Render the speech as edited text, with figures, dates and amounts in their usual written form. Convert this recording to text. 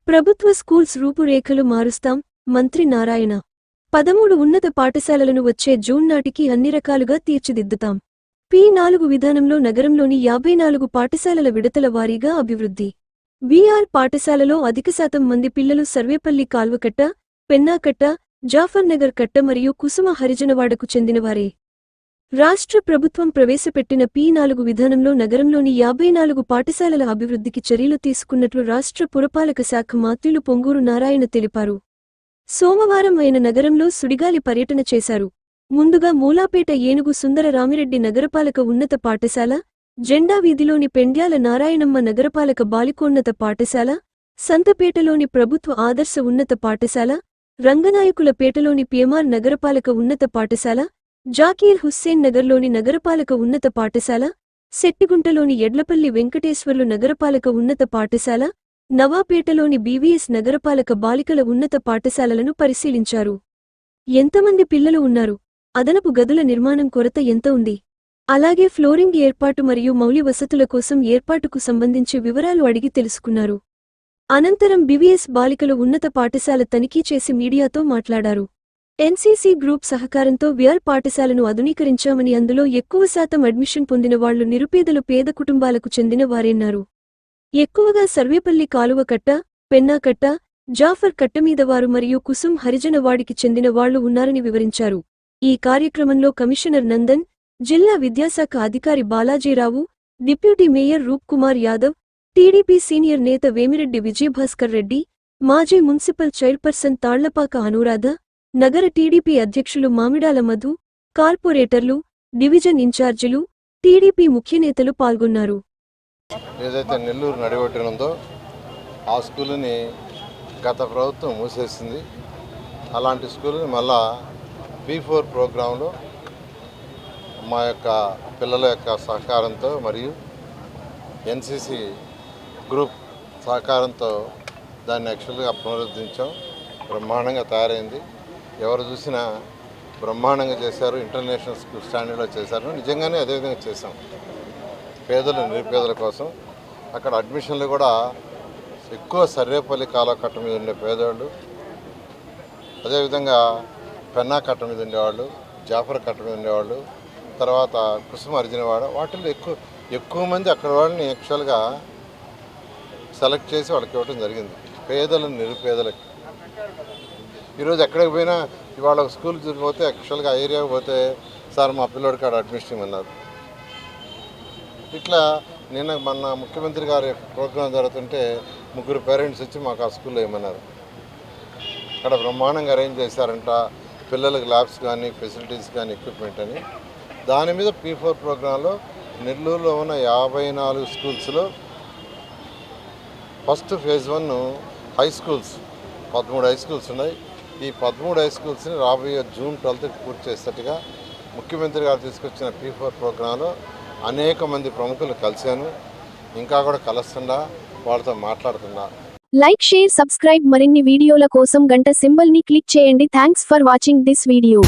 ప్రభుత్వ స్కూల్స్ రూపురేఖలు మారుస్తాం, మంత్రి నారాయణ. 13 ఉన్నత పాఠశాలలను వచ్చే జూన్ నాటికి అన్ని రకాలుగా తీర్చిదిద్దుతాం. P4 విధానంలో నగరంలోని 54 పాఠశాలల విడతల వారీగా అభివృద్ధి. బీఆర్ పాఠశాలలో అధిక శాతం మంది పిల్లలు సర్వేపల్లి కాల్వకట్ట, పెన్నాకట్ట, జాఫర్నగర్ కట్ట మరియు కుసుమ హరిజనవాడకు చెందినవారే. రాష్ట్ర ప్రభుత్వం ప్రవేశపెట్టిన P4 విధానంలో నగరంలోని 54 పాఠశాలల అభివృద్ధికి చర్యలు తీసుకున్నట్లు రాష్ట్ర పురపాలక శాఖ మంత్రులు పొంగూరు నారాయణ తెలిపారు. సోమవారం ఆయన నగరంలో సుడిగాలి పర్యటన చేశారు. ముందుగా మూలాపేట ఏనుగు సుందర రామిరెడ్డి నగరపాలక ఉన్నత పాఠశాల, జెండా వీధిలోని పెండ్యాల నారాయణమ్మ నగరపాలక బాలికోన్నత పాఠశాల, సంతపేటలోని ప్రభుత్వ ఆదర్శ ఉన్నత పాఠశాల, రంగనాయకులపేటలోని పిఎంఆర్ నగరపాలక ఉన్నత పాఠశాల, జాకీర్ హుస్సేన్ నగర్లోని నగరపాలక ఉన్నత పాఠశాల, శెట్టిగుంటలోని ఎడ్లపల్లి వెంకటేశ్వర్లు నగరపాలక ఉన్నత పాఠశాల, నవాపేటలోని బీవీఎస్ నగరపాలక బాలికల ఉన్నత పాఠశాలలను పరిశీలించారు. ఎంతమంది పిల్లలు ఉన్నారు, అదనపు గదుల నిర్మాణం కొరత ఎంత ఉంది, అలాగే ఫ్లోరింగ్ ఏర్పాటు మరియు మౌలిక వసతుల కోసం ఏర్పాటుకు సంబంధించి వివరాలు అడిగి తెలుసుకున్నారు. అనంతరం బీవీఎస్ బాలికల ఉన్నత పాఠశాల తనిఖీ చేసి మీడియాతో మాట్లాడారు. ఎన్సీసీ గ్రూప్ సహకారంతో బీఆర్ పాఠశాలను ఆధునీకరించామని, అందులో ఎక్కువ శాతం అడ్మిషన్ పొందిన వాళ్లు నిరుపేదలు పేద కుటుంబాలకు చెందిన వారేన్నారు. ఎక్కువగా సర్వేపల్లి కాలువ కట్ట, పెన్నాకట్ట, జాఫర్ కట్టమీద వారు మరియు కుసుమ్ హరిజనవాడికి చెందిన వాళ్లు ఉన్నారని వివరించారు. ఈ కార్యక్రమంలో కమిషనర్ నందన్, జిల్లా విద్యాశాఖ అధికారి బాలాజీరావు, డిప్యూటీ మేయర్ రూప్ కుమార్ యాదవ్, టీడీపీ సీనియర్ నేత వేమిరెడ్డి విజయభాస్కర్ రెడ్డి, మాజీ మున్సిపల్ చైర్పర్సన్ తాళ్లపాక అనురాధ, నగర టీడీపీ అధ్యక్షులు మామిడాల మధు, కార్పొరేటర్లు, డివిజన్ ఇన్ఛార్జీలు, టీడీపీ ముఖ్యనేతలు పాల్గొన్నారు. ఏదైతే నెల్లూరు నడిబొట్టినుందో ఆ స్కూలుని గత ప్రభుత్వం మూసేసింది. అలాంటి స్కూలుని మళ్ళా P4 ప్రోగ్రాంలో మా యొక్క పిల్లల యొక్క సహకారంతో మరియు ఎన్సీసీ గ్రూప్ సహకారంతో దాన్ని యాక్చువల్గా పునరుద్ధరించాం. బ్రహ్మాండంగా తయారైంది. ఎవరు చూసినా బ్రహ్మాండంగా చేశారు, ఇంటర్నేషనల్ స్కూల్ స్టాండర్డ్లో చేశారు. నిజంగానే అదేవిధంగా చేశాం. పేదలు నిరుపేదల కోసం అక్కడ అడ్మిషన్లు కూడా ఎక్కువ సర్వేపల్లి కాలువ కట్ట మీద ఉండే పేదవాళ్ళు, అదేవిధంగా పెన్నా కట్ట మీద ఉండేవాళ్ళు, జాఫర్ కట్ట మీద ఉండేవాళ్ళు, తర్వాత కుసుమ అర్జునవాడ, వాటిల్లో ఎక్కువ మంది అక్కడ వాళ్ళని యాక్చువల్గా సెలెక్ట్ చేసి వాళ్ళకి ఇవ్వడం జరిగింది. పేదలు నిరుపేదలకి ఈరోజు ఎక్కడికి పోయినా ఇవాళ ఒక స్కూల్కి పోతే యాక్చువల్గా ఆ ఏరియాకి పోతే సార్ మా పిల్లోడికి ఆడ అడ్మిషన్ ఇవ్వమన్నారు. ఇట్లా నిన్న మొన్న ముఖ్యమంత్రి గారి ప్రోగ్రాం జరుగుతుంటే 3 పేరెంట్స్ వచ్చి మాకు ఆ స్కూల్లో ఏమన్నారు. అక్కడ బ్రహ్మాండంగా అరేంజ్ చేశారంట, పిల్లలకు ల్యాబ్స్ కానీ ఫెసిలిటీస్ కానీ ఎక్విప్మెంట్ అని. దాని మీద P4 ప్రోగ్రాంలో నెల్లూరులో ఉన్న 54 స్కూల్స్లో first phase 1 high schools 13 high schools ఉన్నాయి. ఈ 13 హై స్కూల్స్ని రాబోయే జూన్ 12కి పూర్తి చేసేట్టుగా ముఖ్యమంత్రి గారు తీసుకొచ్చిన P4 ప్రోగ్రాంలో అనేక మంది ప్రముఖులు కలిశాను. ఇంకా కూడా కలుస్తున్నా, వాళ్ళతో మాట్లాడుతున్నా. Like, share, subscribe. మరిన్ని వీడియోల కోసం గంట సింబల్ ని క్లిక్ చేయండి. Thanks for watching this video.